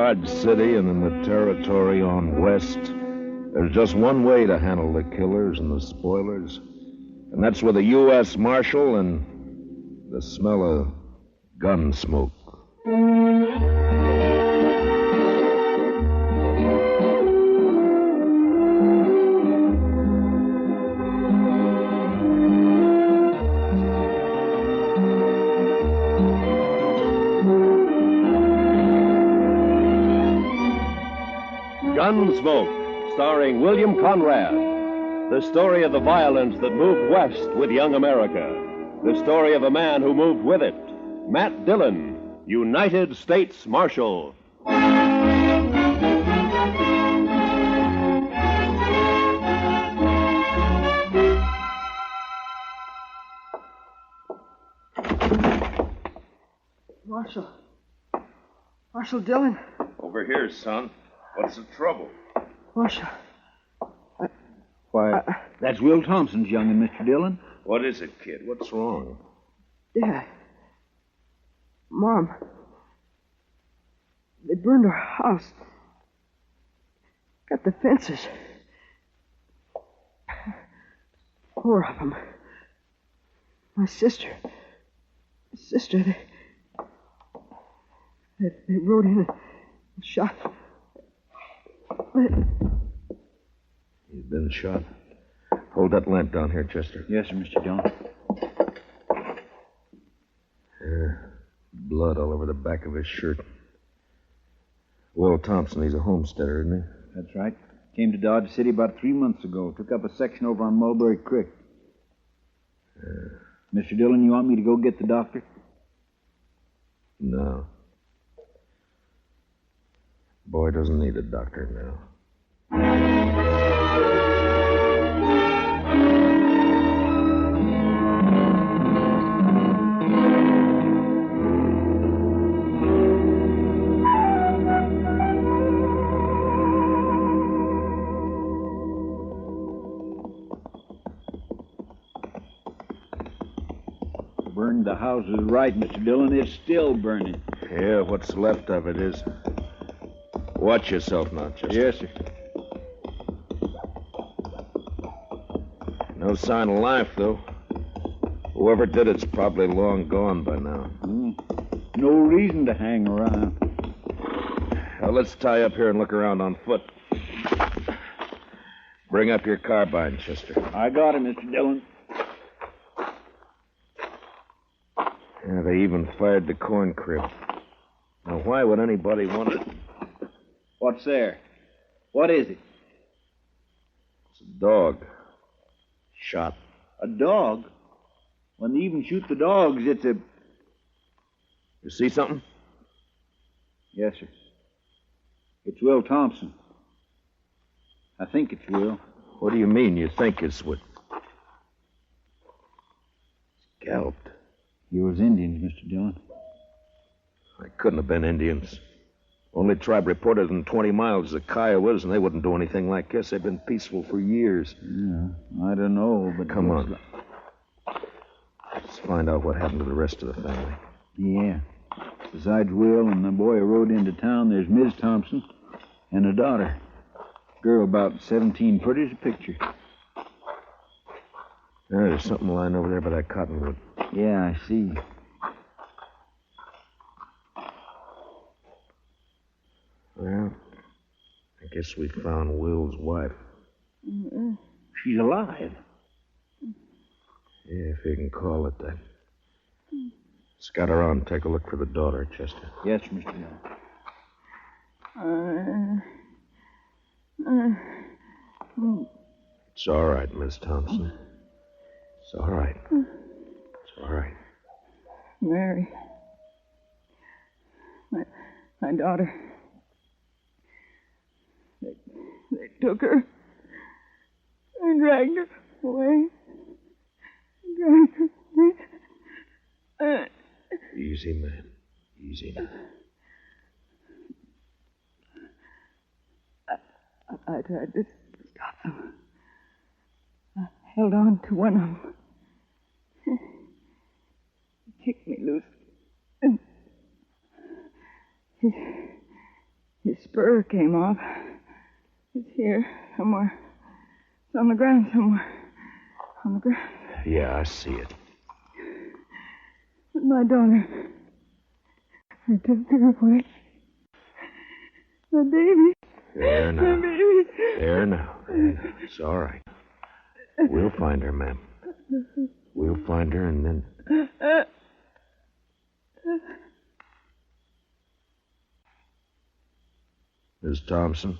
Dodge City and in the territory on west, there's just one way to handle the killers and the spoilers. And that's with a U.S. Marshal and the smell of gun smoke. Gunsmoke, starring William Conrad. The story of the violence that moved west with young America. The story of a man who moved with it. Matt Dillon, United States Marshal. Marshal Dillon. Over here, son. What's the trouble? Marshal. Why, that's Will Thompson's young'un, Mr. Dillon. What is it, kid? What's wrong? Dad. Mom. They burned our house. Got the fences. 4 of them. My sister. They rode in and shot. He's been shot. Hold that lamp down here, Chester. Yes, sir, Mr. Dillon. Blood all over the back of his shirt. Will Thompson, he's a homesteader, isn't he? That's right. Came to Dodge City about 3 months ago. Took up a section over on Mulberry Creek. Mr. Dillon, you want me to go get the doctor? No. Boy doesn't need a doctor now. Burned the houses right, Mr. Dillon. It's still burning. Yeah, what's left of it is. Watch yourself now, Chester. Yes, sir. No sign of life, though. Whoever did it's probably long gone by now. No reason to hang around. Now, let's tie up here and look around on foot. Bring up your carbine, Chester. I got it, Mr. Dillon. Yeah, they even fired the corn crib. Now, why would anybody want to... What's there? What is it? It's a dog. Shot. A dog? When they even shoot the dogs, it's a... You see something? Yes, sir. It's Will Thompson. I think it's Will. What do you mean you think it's what? Scalped. You was Indians, Mr. Dillon. I couldn't have been Indians. Only tribe reported in 20 miles is the Kiowas, and they wouldn't do anything like this. They've been peaceful for years. Yeah, I don't know, but... Come on. Let's find out what happened to the rest of the family. Yeah. Besides Will and the boy who rode into town, there's Ms. Thompson and a daughter. Girl about 17, pretty as a picture. There's something lying over there by that cottonwood. Yeah, I see. Well, I guess we found Will's wife. She's alive. Yeah, if you can call it that. Scout around, take a look for the daughter, Chester. Yes, Mr. Dillon. It's all right, Miss Thompson. It's all right. It's all right. Mary. My daughter. They took her and dragged her away. Easy, man. Easy now. I tried to stop them. I held on to one of them. He kicked me loose. And he spur came off. It's here, somewhere. It's on the ground somewhere. On the ground. Yeah, I see it. With my daughter. I took her away. My baby. There now. My baby. There now. It's all right. We'll find her, ma'am. We'll find her and then... Miss Thompson?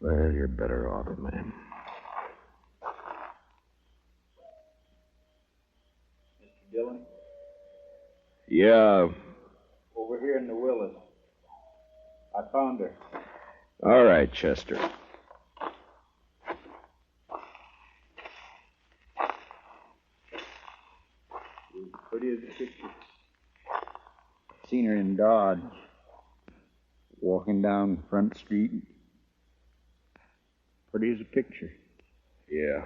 Well, you're better off, ma'am. Mr. Dillon? Yeah. Over here in the Willis. I found her. All right, Chester. She's pretty as a picture. Seen her in Dodge. Walking down Front Street. Pretty as a picture. Yeah.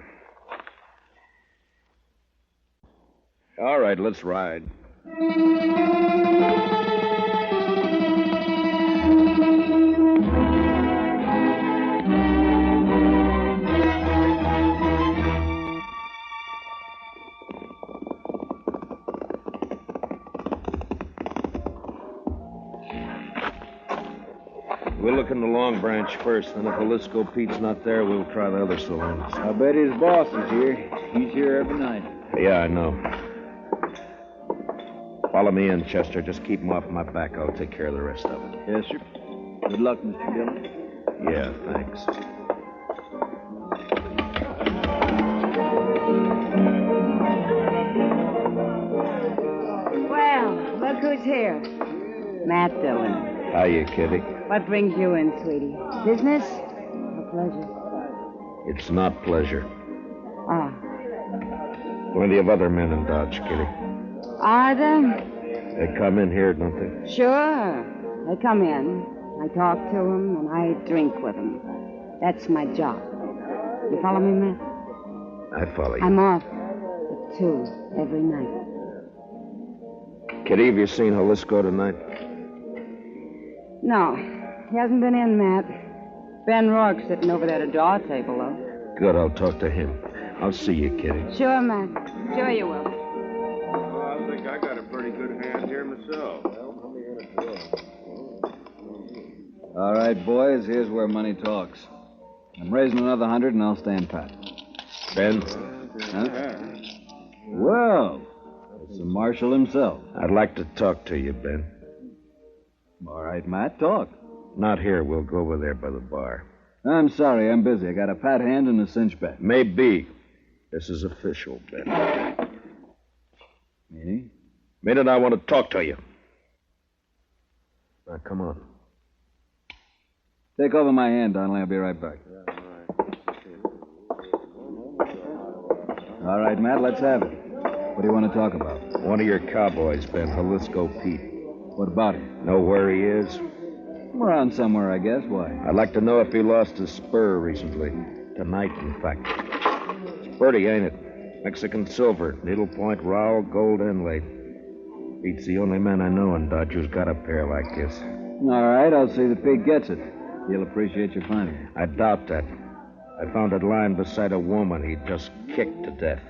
All right, let's ride. We'll look in the Long Branch first, then if Jaliscoe Pete's not there, we'll try the other saloons. I bet his boss is here. He's here every night. Yeah, I know. Follow me in, Chester. Just keep him off my back. I'll take care of the rest of it. Yes, sir. Good luck, Mr. Dillon. Yeah, thanks. Well, look who's here. Matt Dillon. Hiya, Kitty. What brings you in, sweetie? Business or pleasure? It's not pleasure. Ah. Plenty of other men in Dodge, Kitty. Are there? They come in here, don't they? Sure. They come in. I talk to them, and I drink with them. That's my job. You follow me, Matt? I follow you. I'm off at 2 every night. Kitty, have you seen Jaliscoe tonight? No, he hasn't been in, Matt. Ben Rourke's sitting over there at a draw table, though. Good, I'll talk to him. I'll see you, Kitty. Sure, Matt. Sure you will. I think I got a pretty good hand here myself. All right, boys, here's where money talks. I'm raising another 100 and I'll stand pat. Ben, Huh? Well, it's the marshal himself. I'd like to talk to you, Ben. All right, Matt, talk. Not here. We'll go over there by the bar. I'm sorry, I'm busy. I got a pat hand and a cinch bet. Maybe. This is official, Ben. Meaning? Minute, I want to talk to you. Now, come on. Take over my hand, Donnelly. I'll be right back. All right, Matt, let's have it. What do you want to talk about? One of your cowboys, Ben, Jaliscoe Pete. What about him? Know where he is? Around somewhere, I guess. Why? I'd like to know if he lost his spur recently. Tonight, in fact. It's pretty, ain't it? Mexican silver, needlepoint rowel, gold inlay. Pete's the only man I know in Dodge who's got a pair like this. All right, I'll see that Pete gets it. He'll appreciate you finding it. I doubt that. I found it lying beside a woman he'd just kicked to death.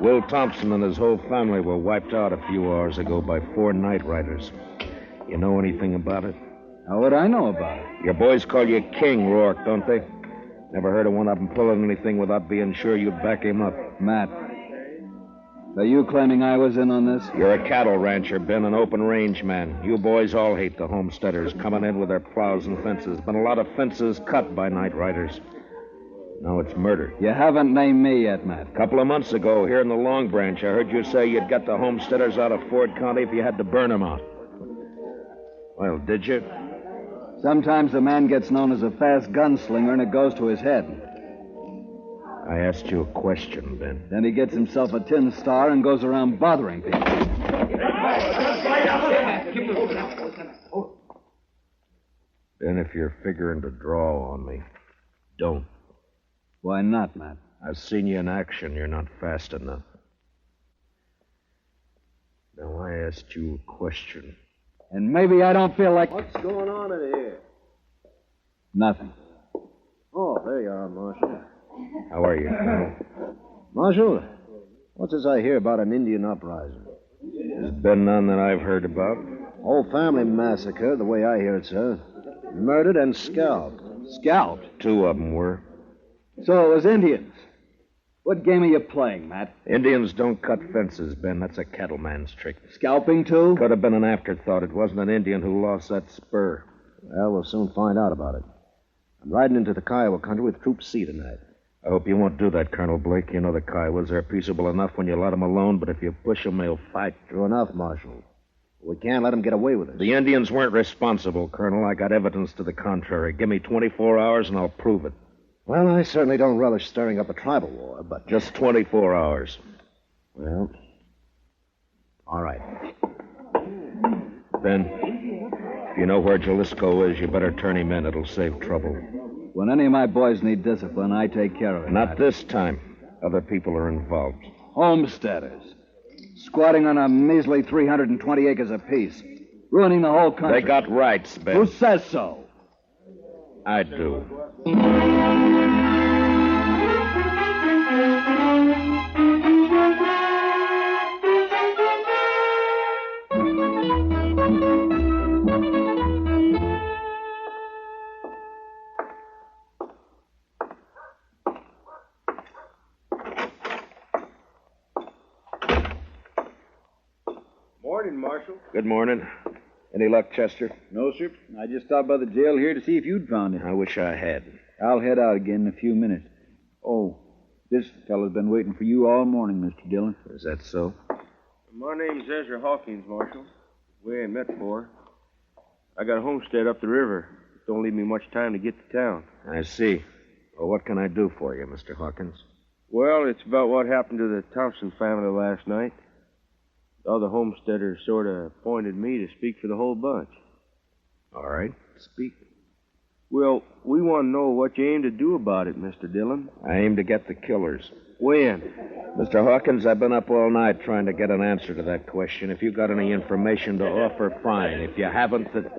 Will Thompson and his whole family were wiped out a few hours ago by 4 night riders. You know anything about it? How would I know about it? Your boys call you King, Rourke, don't they? Never heard of one of them pulling anything without being sure you'd back him up. Matt, are you claiming I was in on this? You're a cattle rancher, Ben, an open range man. You boys all hate the homesteaders coming in with their plows and fences. Been a lot of fences cut by night riders. Now it's murder. You haven't named me yet, Matt. A couple of months ago, here in the Long Branch, I heard you say you'd get the homesteaders out of Ford County if you had to burn them out. Well, did you? Sometimes a man gets known as a fast gunslinger and it goes to his head. I asked you a question, Ben. Then he gets himself a tin star and goes around bothering people. Ben, if you're figuring to draw on me, don't. Why not, Matt? I've seen you in action. You're not fast enough. Now, I asked you a question. And maybe I don't feel like... What's going on in here? Nothing. Oh, there you are, Marshal. How are you, Colonel? Marshal, what's this I hear about an Indian uprising? There's been none that I've heard about. Whole family massacre, the way I hear it, sir. Murdered and scalped. Scalped? 2 of them were. So it was Indians. What game are you playing, Matt? Indians don't cut fences, Ben. That's a cattleman's trick. Scalping, too? Could have been an afterthought. It wasn't an Indian who lost that spur. Well, we'll soon find out about it. I'm riding into the Kiowa country with Troop C tonight. I hope you won't do that, Colonel Blake. You know the Kiowas are peaceable enough when you let them alone, but if you push them, they'll fight. True enough, Marshal. We can't let them get away with it. The Indians weren't responsible, Colonel. I got evidence to the contrary. Give me 24 hours and I'll prove it. Well, I certainly don't relish stirring up a tribal war, but... Just 24 hours. Well, all right. Ben, if you know where Jaliscoe is, you better turn him in. It'll save trouble. When any of my boys need discipline, I take care of it. Not this time. Other people are involved. Homesteaders. Squatting on a measly 320 acres apiece. Ruining the whole country. They got rights, Ben. Who says so? I do. Morning, Marshal. Good morning. Any luck, Chester? No, sir. I just stopped by the jail here to see if you'd found him. I wish I had. I'll head out again in a few minutes. Oh, this fellow's been waiting for you all morning, Mr. Dillon. Is that so? My name's Ezra Hawkins, Marshal. We ain't met before. I got a homestead up the river. Don't leave me much time to get to town. I see. Well, what can I do for you, Mr. Hawkins? Well, it's about what happened to the Thompson family last night. The other homesteaders sort of appointed me to speak for the whole bunch. All right, speak. Well, we want to know what you aim to do about it, Mr. Dillon. I aim to get the killers. When? Mr. Hawkins, I've been up all night trying to get an answer to that question. If you've got any information to offer, fine. If you haven't, then...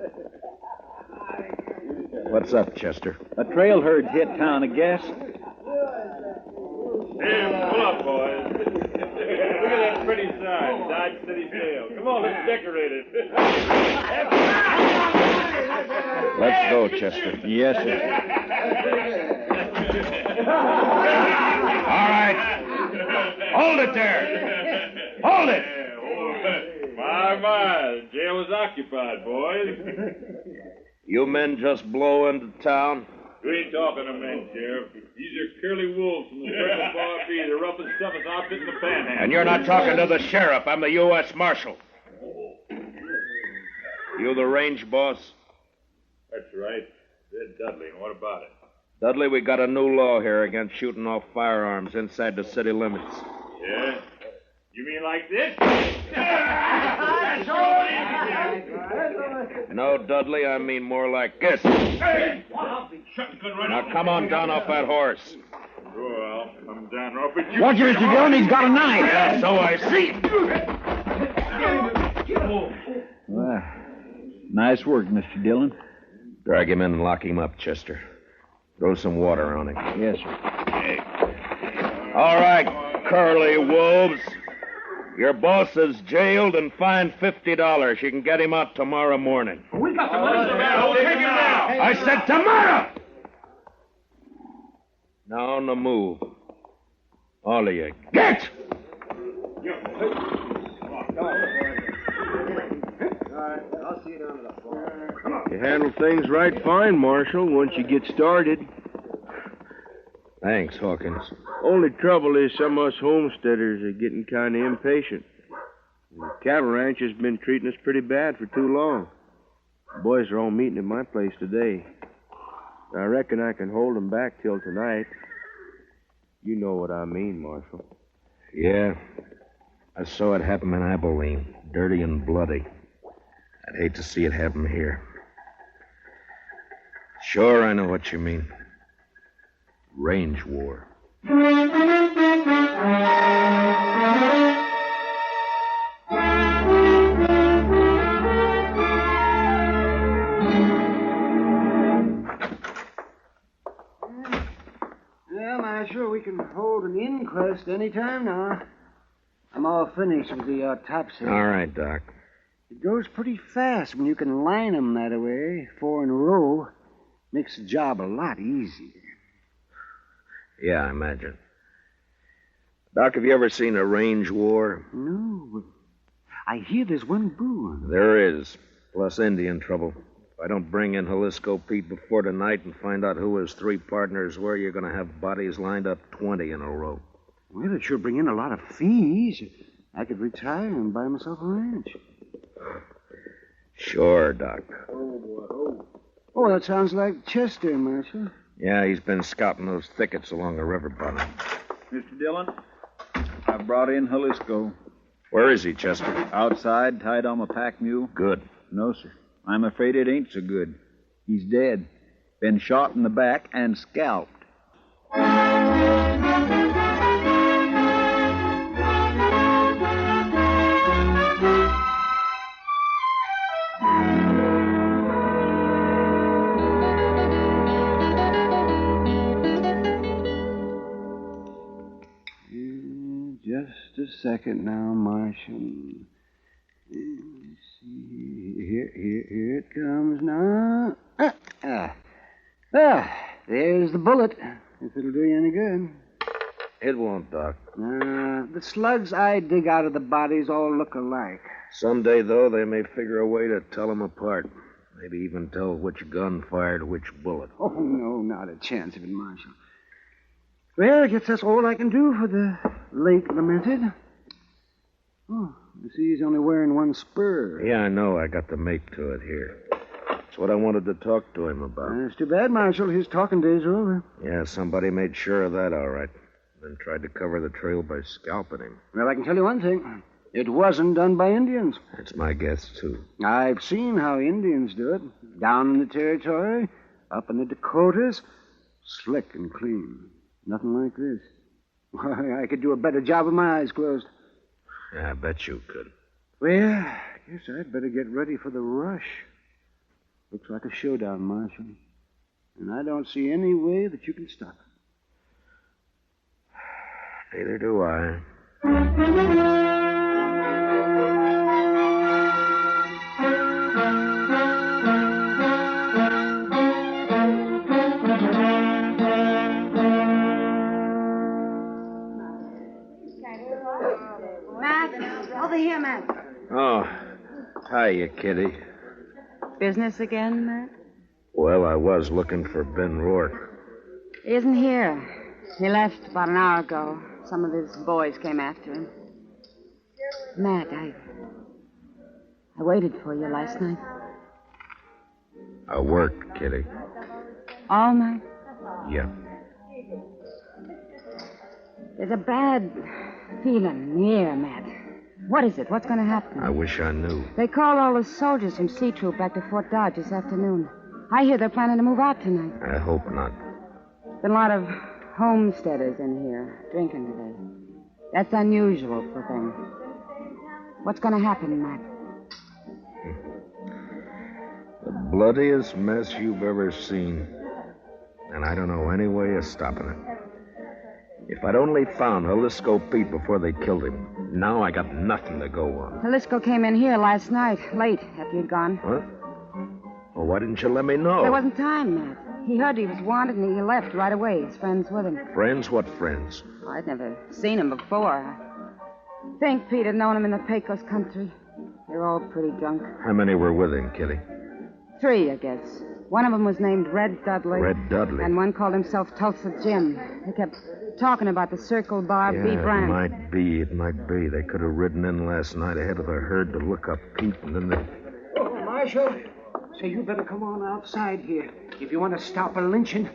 What's up, Chester? A trail herd hit town, I guess. Hey, pull up, boys. Look at that pretty sign, Dodge City Jail. Come on, let's decorate it. Let's go, Chester. Yes, sir. All right. Hold it there. Hold it. My, the jail is occupied, boys. You men just blow into town? We ain't talking to men, Sheriff. These are curly wolves from the Circle Bar B, the roughest, toughest outfit in the Panhandle. And you're not talking to the sheriff. I'm the U.S. Marshal. You the range boss? That's right. Ed Dudley, and what about it? Dudley, we got a new law here against shooting off firearms inside the city limits. Yeah? You mean like this? No, Dudley, I mean more like this. Hey! Shotgun right Now come on down off that horse. Sure, I'll come down off it. Watch it, Mr. Dillon. He's got a knife. Yeah, so I see. Well, nice work, Mr. Dillon. Drag him in and lock him up, Chester. Throw some water on him. Yes, sir. All right, curly wolves. Your boss is jailed and fined $50. You can get him out tomorrow morning. We got the money. We'll take him now. I said tomorrow! Now on the move. All of you. Get! You handle things right fine, Marshal, once you get started. Thanks, Hawkins. Only trouble is some of us homesteaders are getting kind of impatient. The cattle ranch has been treating us pretty bad for too long. The boys are all meeting at my place today. I reckon I can hold them back till tonight. You know what I mean, Marshal. Yeah. I saw it happen in Abilene. Dirty and bloody. I'd hate to see it happen here. Sure, I know what you mean. Range war. we can hold an inquest any time now. I'm all finished with the autopsy. All right, Doc. It goes pretty fast when you can line 'em that way, 4 in a row. Makes the job a lot easier. Yeah, I imagine. Doc, have you ever seen a range war? No, but I hear there's one brewing. There is, plus Indian trouble. If I don't bring in Jaliscoe Pete before tonight and find out who his 3 partners were, you're going to have bodies lined up 20 in a row. Well, it sure bring in a lot of fees. I could retire and buy myself a ranch. Sure, Doc. Oh, that sounds like Chester, Marshal. Yeah, he's been scouting those thickets along the river bottom. Mr. Dillon, I brought in Jaliscoe. Where is he, Chester? Outside, tied on a pack mule. Good. No, sir. I'm afraid it ain't so good. He's dead. Been shot in the back and scalped. Just a second now, Marshal. Let's see. Here it comes now. There's the bullet, if it'll do you any good. It won't, Doc. The slugs I dig out of the bodies all look alike. Someday, though, they may figure a way to tell them apart. Maybe even tell which gun fired which bullet. Oh, no, not a chance of it, Marshal. Well, I guess that's all I can do for the late lamented. Oh, I see he's only wearing one spur. Yeah, I know. I got the mate to it here. That's what I wanted to talk to him about. It's too bad, Marshal. His talking days are over. Yeah, somebody made sure of that, all right. Then tried to cover the trail by scalping him. Well, I can tell you one thing. It wasn't done by Indians. That's my guess, too. I've seen how Indians do it. Down in the territory, up in the Dakotas, slick and clean. Nothing like this. Why, I could do a better job with my eyes closed. Yeah, I bet you could. Well, I guess I'd better get ready for the rush. Looks like a showdown, Marshal. And I don't see any way that you can stop it. Neither do I. Over here, Matt. Oh, hiya, Kitty. Business again, Matt? Well, I was looking for Ben Rourke. He isn't here. He left about an hour ago. Some of his boys came after him. Matt, I waited for you last night. I worked, Kitty. All night? Yeah. There's a bad feeling in the air, Matt. What is it? What's going to happen? I wish I knew. They called all the soldiers from C Troop back to Fort Dodge this afternoon. I hear they're planning to move out tonight. I hope not. Been a lot of homesteaders in here drinking today. That's unusual for them. What's going to happen, Matt? The bloodiest mess you've ever seen. And I don't know any way of stopping it. If I'd only found Jaliscoe Pete before they killed him, now I got nothing to go on. Jaliscoe came in here last night, late, after you'd gone. What? Well, why didn't you let me know? There wasn't time, Matt. He heard he was wanted, and he left right away. His friends with him. Friends? What friends? Oh, I'd never seen him before. I think Pete had known him in the Pecos country. They're all pretty drunk. How many were with him, Kitty? 3, I guess. One of them was named Red Dudley. Red Dudley? And one called himself Tulsa Jim. They kept talking about the Circle Bar B brand. It might be. They could have ridden in last night ahead of the herd to look up Pete, and then they... Oh, Marshal, say you better come on outside here if you want to stop a lynching.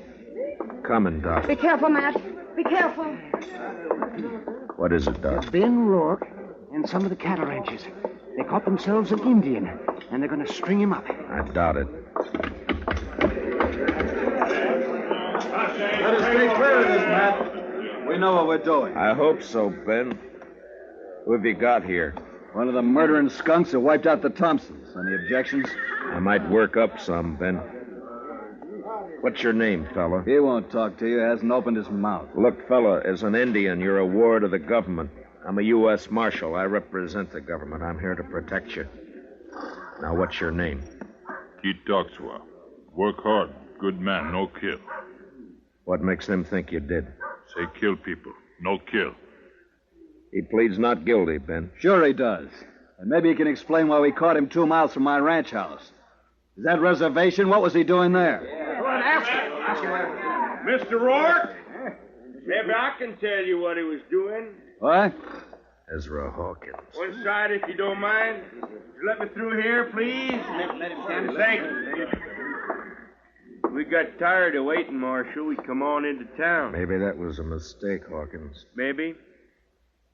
Coming, Doc. Be careful, Matt. Be careful. What is it, Doc? Ben Rourke and some of the cattle ranchers. They caught themselves an Indian, and they're going to string him up. I doubt it. Let us stay clear of this, Matt. We know what we're doing. I hope so, Ben. Who have you got here? One of the murdering skunks who wiped out the Thompsons. Any objections? I might work up some, Ben. What's your name, fella? He won't talk to you. Hasn't opened his mouth. Look, fella, as an Indian, you're a ward of the government. I'm a U.S. Marshal. I represent the government. I'm here to protect you. Now, what's your name? Keith Doxwa. Work hard. Good man, no kill. What makes them think you did? Say kill people, no kill. He pleads not guilty, Ben. Sure he does. And maybe he can explain why we caught him 2 miles from my ranch house. Is that reservation? What was he doing there? Go on, ask him. Mr. Rourke? Maybe I can tell you what he was doing. What? Ezra Hawkins. One side, if you don't mind. Let me through here, please. Let him stand. Thank you. We got tired of waiting, Marshal. We come on into town. Maybe that was a mistake, Hawkins. Maybe.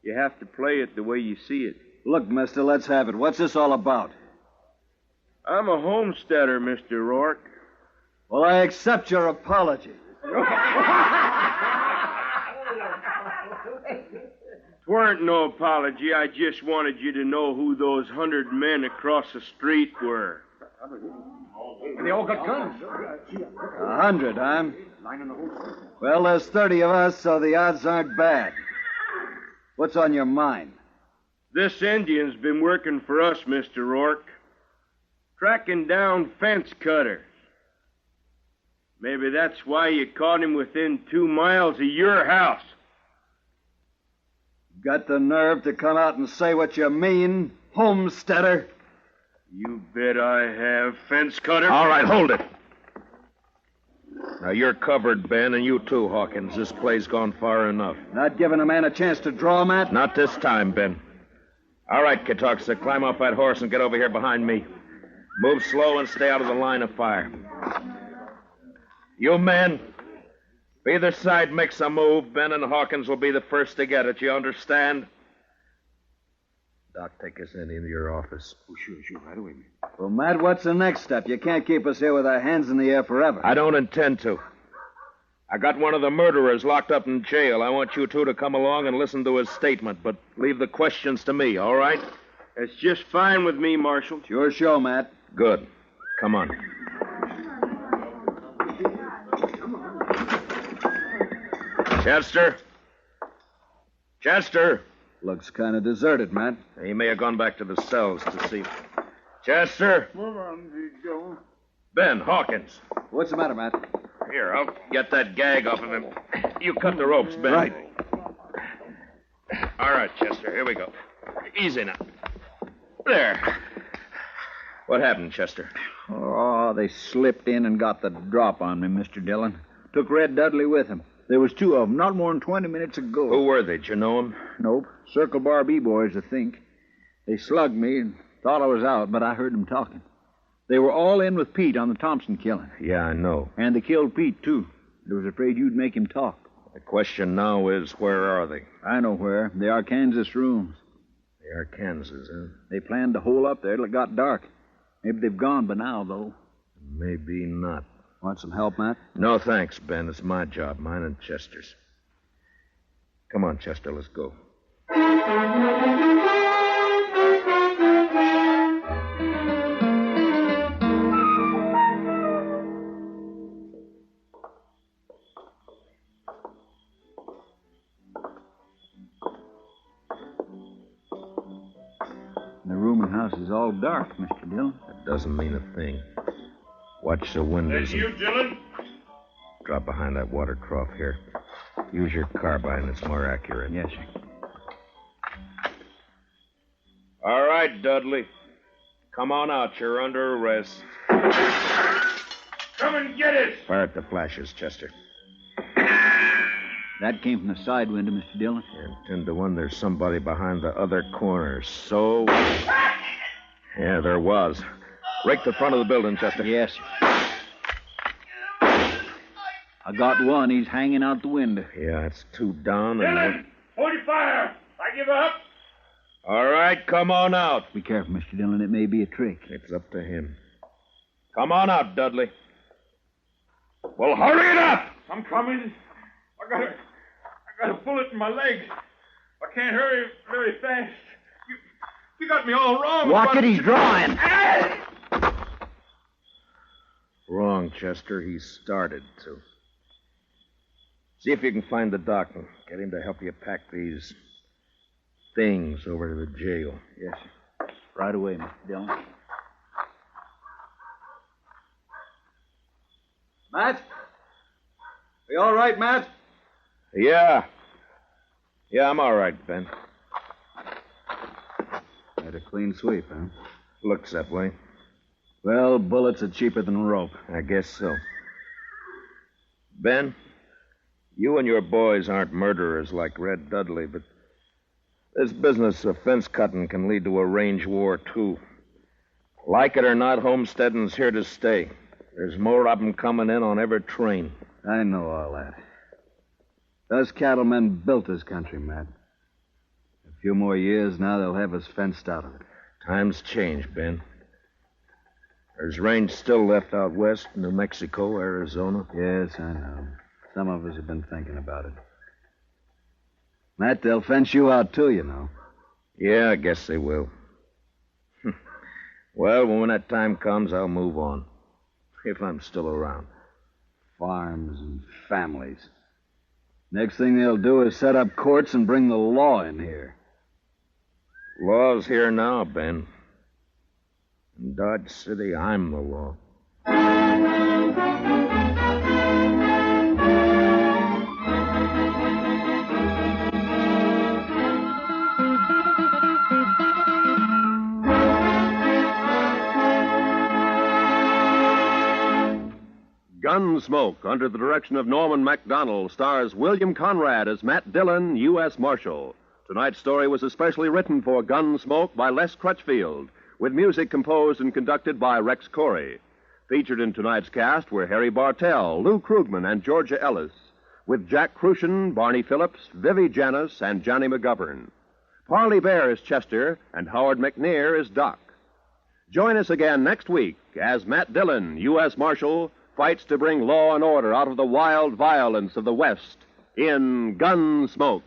You have to play it the way you see it. Look, mister, let's have it. What's this all about? I'm a homesteader, Mr. Rourke. Well, I accept your apology. Weren't no apology. I just wanted you to know who those 100 men across the street were. They all got guns. 100, huh? Well, there's 30 of us, so the odds aren't bad. What's on your mind? This Indian's been working for us, Mr. Rourke. Tracking down fence cutters. Maybe that's why you caught him within 2 miles of your house. Got the nerve to come out and say what you mean, homesteader? You bet I have, fence cutter. All right, hold it. Now, you're covered, Ben, and you too, Hawkins. This play's gone far enough. Not giving a man a chance to draw, Matt? Not this time, Ben. All right, Katoxa, climb off that horse and get over here behind me. Move slow and stay out of the line of fire. You men, if either side makes a move, Ben and Hawkins will be the first to get it. You understand? Doc, take us into your office. Oh, sure, right away, man. Well, Matt, what's the next step? You can't keep us here with our hands in the air forever. I don't intend to. I got one of the murderers locked up in jail. I want you two to come along and listen to his statement, but leave the questions to me, all right? That's just fine with me, Marshal. It's your show, Matt. Good. Come on. Chester? Chester? Looks kind of deserted, Matt. He may have gone back to the cells to see. Chester? Move on, Joe. Ben, Hawkins. What's the matter, Matt? Here, I'll get that gag off of him. You cut the ropes, Ben. Right. All right, Chester, here we go. Easy now. There. What happened, Chester? Oh, they slipped in and got the drop on me, Mr. Dillon. Took Red Dudley with him. There was 2 of them, not more than 20 minutes ago. Who were they? Did you know them? Nope. Circle Bar B-boys, I think. They slugged me and thought I was out, but I heard them talking. They were all in with Pete on the Thompson killing. Yeah, I know. And they killed Pete, too. They was afraid you'd make him talk. The question now is, where are they? I know where. They are Kansas rooms. They are Kansas, huh? They planned to hole up there till it got dark. Maybe they've gone by now, though. Maybe not. Want some help, Matt? No, thanks, Ben. It's my job, mine and Chester's. Come on, Chester, let's go. The room and house is all dark, Mr. Dillon. That doesn't mean a thing. Watch the windows. That's you, Dillon? Drop behind that water trough here. Use your carbine. It's more accurate. Yes, sir. All right, Dudley. Come on out. You're under arrest. Come and get it! Fire at the flashes, Chester. That came from the side window, Mr. Dillon. And 10 to 1, there's somebody behind the other corner. So... Yeah, there was. Rake the front of the building, Chester. Yes, sir. I got one. He's hanging out the window. Yeah, it's 2 down. Dillon! Hold your fire! I give up! All right, come on out. Be careful, Mr. Dillon. It may be a trick. It's up to him. Come on out, Dudley. Well, hurry it up! I'm coming. I got a bullet in my leg. I can't hurry very fast. You got me all wrong. Watch it, he's drawing. Wrong, Chester. He started to. See if you can find the doc and get him to help you pack these things over to the jail. Yes, sir. Right away, Mr. Dillon. Matt? Are you all right, Matt? Yeah. Yeah, I'm all right, Ben. Had a clean sweep, huh? Looks that way. Well, bullets are cheaper than rope. I guess so. Ben, you and your boys aren't murderers like Red Dudley, but this business of fence cutting can lead to a range war, too. Like it or not, homesteading's here to stay. There's more of them coming in on every train. I know all that. Those cattlemen built this country, Matt. A few more years now, they'll have us fenced out of it. Times change, Ben. There's range still left out west, New Mexico, Arizona. Yes, I know. Some of us have been thinking about it. Matt, they'll fence you out, too, you know. Yeah, I guess they will. Well, when that time comes, I'll move on. If I'm still around. Farms and families. Next thing they'll do is set up courts and bring the law in here. Law's here now, Ben. In Dodge City, I'm the law. Gunsmoke, under the direction of Norman MacDonald, stars William Conrad as Matt Dillon, U.S. Marshal. Tonight's story was especially written for Gunsmoke by Les Crutchfield, with music composed and conducted by Rex Corey. Featured in tonight's cast were Harry Bartell, Lou Krugman, and Georgia Ellis, with Jack Crucian, Barney Phillips, Vivi Janis, and Johnny McGovern. Parley Bear is Chester, and Howard McNear is Doc. Join us again next week as Matt Dillon, U.S. Marshal, fights to bring law and order out of the wild violence of the West in Gunsmoke.